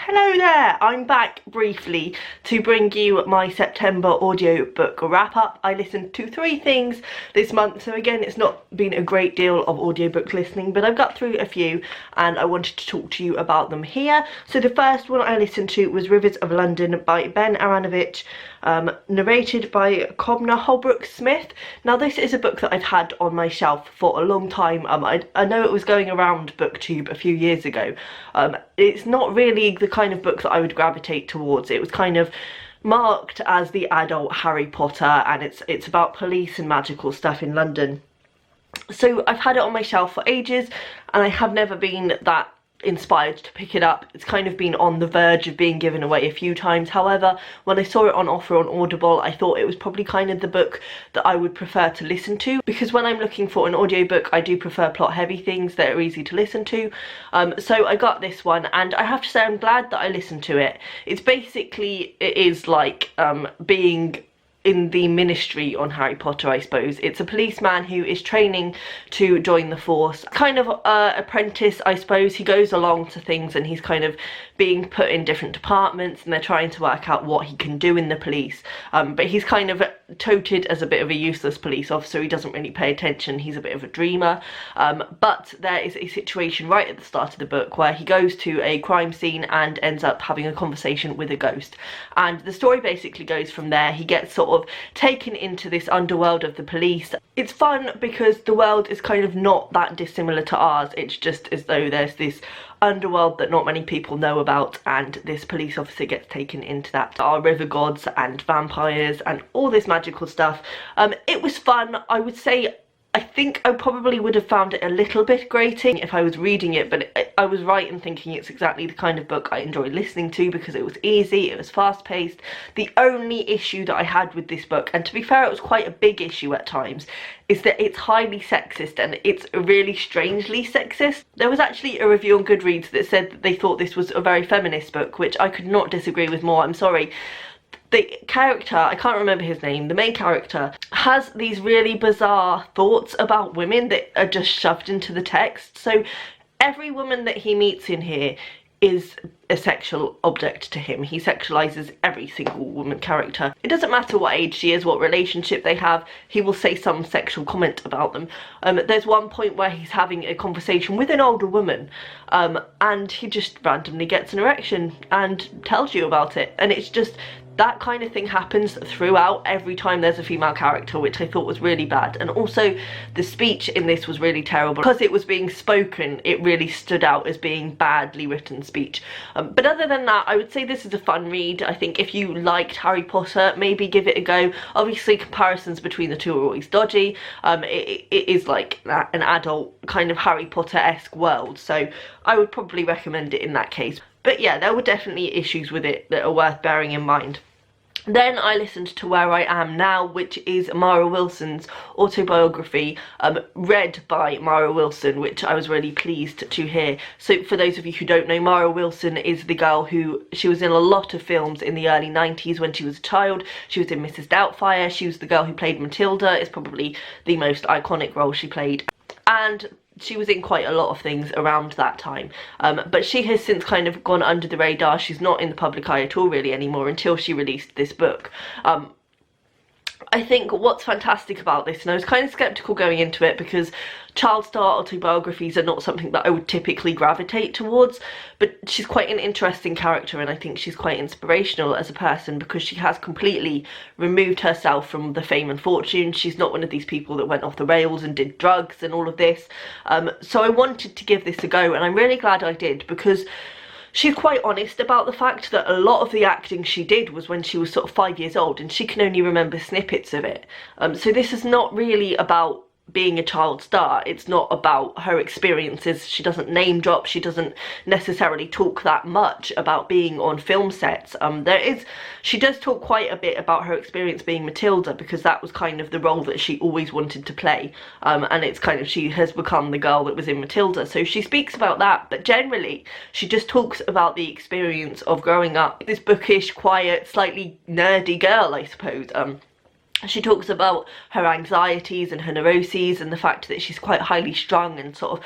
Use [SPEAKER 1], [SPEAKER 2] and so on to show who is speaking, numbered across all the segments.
[SPEAKER 1] Hello there, I'm back briefly to bring you my September audiobook wrap up. I listened to 3 things this month, so again it's not been a great deal of audiobook listening, but I've got through a few and I wanted to talk to you about them here. So the first one I listened to was Rivers of London by Ben Aaronovitch, narrated by Cobner Holbrook Smith. Now this is a book that I've had on my shelf for a long time. I know it was going around BookTube a few years ago. It's not really the kind of book that I would gravitate towards. It was kind of marked as the adult Harry Potter, and it's about police and magical stuff in London. So I've had it on my shelf for ages and I have never been that inspired to pick it up. It's kind of been on the verge of being given away a few times. However, when I saw it on offer on Audible, I thought it was probably kind of the book that I would prefer to listen to, because when I'm looking for an audiobook I do prefer plot heavy things that are easy to listen to. So I got this one and I have to say I'm glad that I listened to it. It's basically, it is like being in the ministry on Harry Potter, I suppose. It's a policeman who is training to join the force, kind of apprentice, I suppose. He goes along to things and he's kind of being put in different departments and they're trying to work out what he can do in the police, but he's kind of touted as a bit of a useless police officer. He doesn't really pay attention, he's a bit of a dreamer, but there is a situation right at the start of the book where he goes to a crime scene and ends up having a conversation with a ghost, and the story basically goes from there. He gets sort of taken into this underworld of the police. It's fun because the world is kind of not that dissimilar to ours. It's just as though there's this underworld that not many people know about, and this police officer gets taken into that. There are river gods and vampires and all this magical stuff. It was fun. I would say I think I probably would have found it a little bit grating if I was reading it, but I was right in thinking it's exactly the kind of book I enjoy listening to because it was easy, it was fast-paced. The only issue that I had with this book, and to be fair it was quite a big issue at times, is that it's highly sexist, and it's really strangely sexist. There was actually a review on Goodreads that said that they thought this was a very feminist book, which I could not disagree with more. I'm sorry. The character, I can't remember his name, the main character, has these really bizarre thoughts about women that are just shoved into the text. So every woman that he meets in here is a sexual object to him. He sexualizes every single woman character. It doesn't matter what age she is, what relationship they have, he will say some sexual comment about them. There's one point where he's having a conversation with an older woman, and he just randomly gets an erection and tells you about it, and it's just that kind of thing happens throughout every time there's a female character, which I thought was really bad. And also the speech in this was really terrible. Because it was being spoken, it really stood out as being badly written speech. But other than that, I would say this is a fun read. I think if you liked Harry Potter, maybe give it a go. Obviously comparisons between the two are always dodgy. It is like an adult kind of Harry Potter-esque world, so I would probably recommend it in that case. But yeah, there were definitely issues with it that are worth bearing in mind. Then I listened to Where I Am Now, which is Mara Wilson's autobiography, read by Mara Wilson, which I was really pleased to hear. So for those of you who don't know, Mara Wilson is the girl who, she was in a lot of films in the early 90s when she was a child. She was in Mrs. Doubtfire, she was the girl who played Matilda. It's probably the most iconic role she played. And she was in quite a lot of things around that time, but she has since kind of gone under the radar. She's not in the public eye at all really anymore until she released this book. I think what's fantastic about this, and I was kind of sceptical going into it because child star autobiographies are not something that I would typically gravitate towards, but she's quite an interesting character, and I think she's quite inspirational as a person because she has completely removed herself from the fame and fortune. She's not one of these people that went off the rails and did drugs and all of this. So I wanted to give this a go, and I'm really glad I did because she's quite honest about the fact that a lot of the acting she did was when she was sort of 5 years old and she can only remember snippets of it. So this is not really about being a child star. It's not about her experiences. She doesn't name drop. She doesn't necessarily talk that much about being on film sets. She does talk quite a bit about her experience being Matilda because that was kind of the role that she always wanted to play. And it's kind of, she has become the girl that was in Matilda. So she speaks about that, but generally she just talks about the experience of growing up this bookish, quiet, slightly nerdy girl, I suppose. She talks about her anxieties and her neuroses and the fact that she's quite highly strung and sort of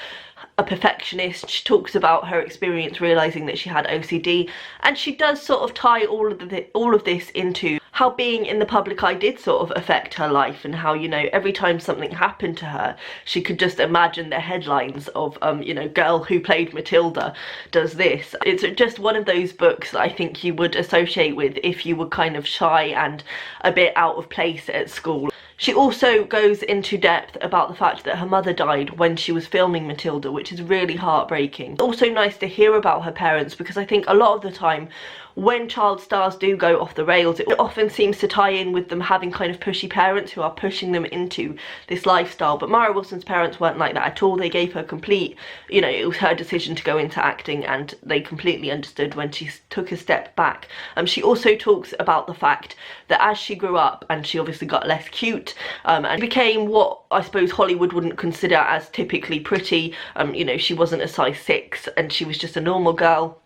[SPEAKER 1] a perfectionist. She talks about her experience realizing that she had OCD, and she does sort of tie all of this into how being in the public eye did sort of affect her life, and how, you know, every time something happened to her, she could just imagine the headlines of you know, girl who played Matilda does this. It's just one of those books that I think you would associate with if you were kind of shy and a bit out of place at school. She also goes into depth about the fact that her mother died when she was filming Matilda, which is really heartbreaking. It's also nice to hear about her parents, because I think a lot of the time when child stars do go off the rails, it often seems to tie in with them having kind of pushy parents who are pushing them into this lifestyle. But Mara Wilson's parents weren't like that at all. They gave her complete, you know, it was her decision to go into acting, and they completely understood when she took a step back. She also talks about the fact that as she grew up, and she obviously got less cute, and became what I suppose Hollywood wouldn't consider as typically pretty. You know, she wasn't a size 6 and she was just a normal girl.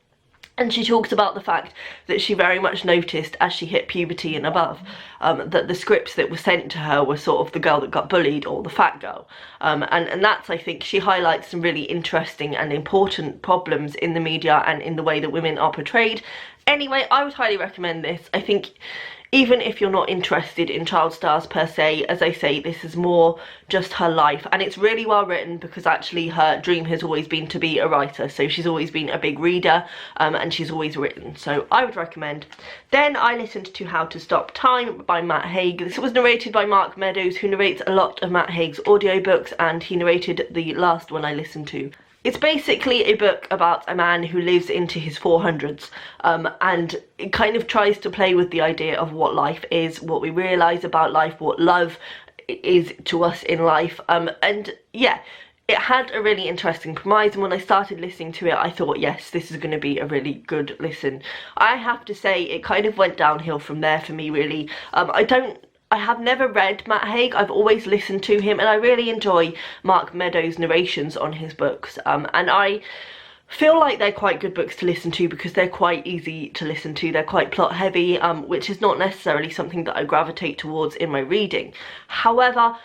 [SPEAKER 1] And she talks about the fact that she very much noticed as she hit puberty and above that the scripts that were sent to her were sort of the girl that got bullied or the fat girl. And that's, I think, she highlights some really interesting and important problems in the media and in the way that women are portrayed. Anyway, I would highly recommend this. I think even if you're not interested in child stars per se, as I say, this is more just her life, and it's really well written, because actually her dream has always been to be a writer, so she's always been a big reader, and she's always written, so I would recommend. Then I listened to How to Stop Time by Matt Haig. This was narrated by Mark Meadows, who narrates a lot of Matt Haig's audiobooks, and he narrated the last one I listened to. It's basically a book about a man who lives into his 400s, and it kind of tries to play with the idea of what life is, what we realise about life, what love is to us in life, and yeah, it had a really interesting premise, and when I started listening to it I thought, yes, this is going to be a really good listen. I have to say it kind of went downhill from there for me, really. I have never read Matt Haig, I've always listened to him, and I really enjoy Mark Meadows' narrations on his books, and I feel like they're quite good books to listen to because they're quite easy to listen to. They're quite plot heavy, which is not necessarily something that I gravitate towards in my reading. However,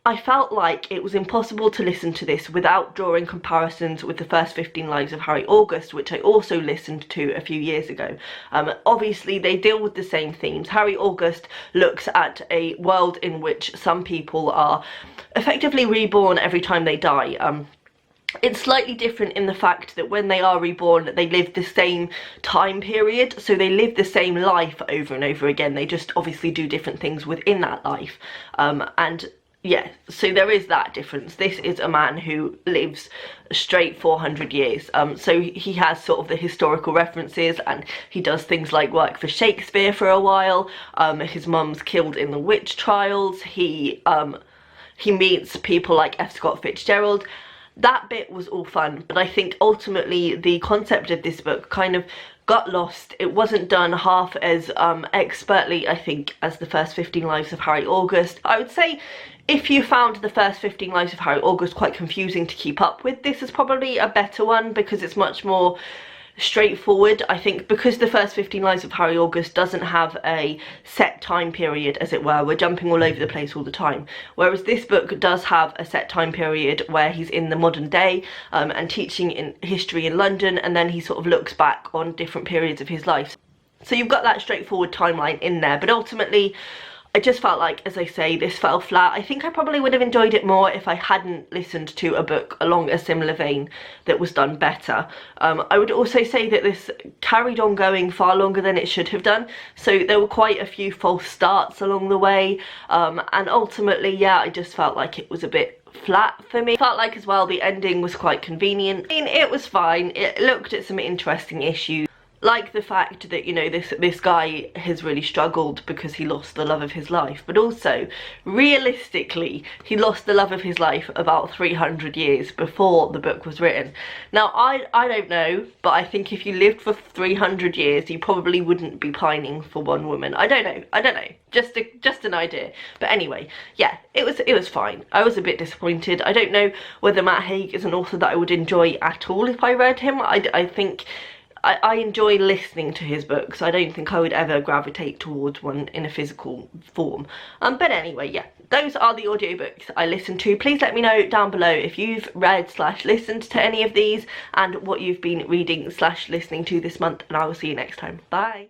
[SPEAKER 1] I felt like it was impossible to listen to this without drawing comparisons with the first 15 Lives of Harry August, which I also listened to a few years ago. Obviously they deal with the same themes. Harry August looks at a world in which some people are effectively reborn every time they die. It's slightly different in the fact that when they are reborn, they live the same time period, so they live the same life over and over again. They just obviously do different things within that life, and yeah, so there is that difference. This is a man who lives straight 400 years, so he has sort of the historical references, and he does things like work for Shakespeare for a while. His mum's killed in the witch trials. He meets people like F. Scott Fitzgerald. That bit was all fun, but I think ultimately the concept of this book kind of got lost. It wasn't done half as expertly, I think, as the first 15 Lives of Harry August. I would say if you found the first 15 Lives of Harry August quite confusing to keep up with, this is probably a better one because it's much more straightforward. I think because the first 15 Lives of Harry August doesn't have a set time period, as it were, we're jumping all over the place all the time, whereas this book does have a set time period where he's in the modern day and teaching in history in London, and then he sort of looks back on different periods of his life. So you've got that straightforward timeline in there, but ultimately I just felt like, as I say, this fell flat. I think I probably would have enjoyed it more if I hadn't listened to a book along a similar vein that was done better. I would also say that this carried on going far longer than it should have done, so there were quite a few false starts along the way, and ultimately, yeah, I just felt like it was a bit flat for me. Felt like as well the ending was quite convenient. I mean, it was fine. It looked at some interesting issues, like the fact that, you know, this guy has really struggled because he lost the love of his life, but also realistically he lost the love of his life about 300 years before the book was written. Now I don't know, but I think if you lived for 300 years you probably wouldn't be pining for one woman. I don't know, just an idea. But anyway, yeah, it was fine. I was a bit disappointed. I don't know whether Matt Haig is an author that I would enjoy at all if I read him. I think I enjoy listening to his books. I don't think I would ever gravitate towards one in a physical form. But anyway, yeah, those are the audiobooks I listened to. Please let me know down below if you've read / listened to any of these and what you've been reading / listening to this month, and I will see you next time. Bye.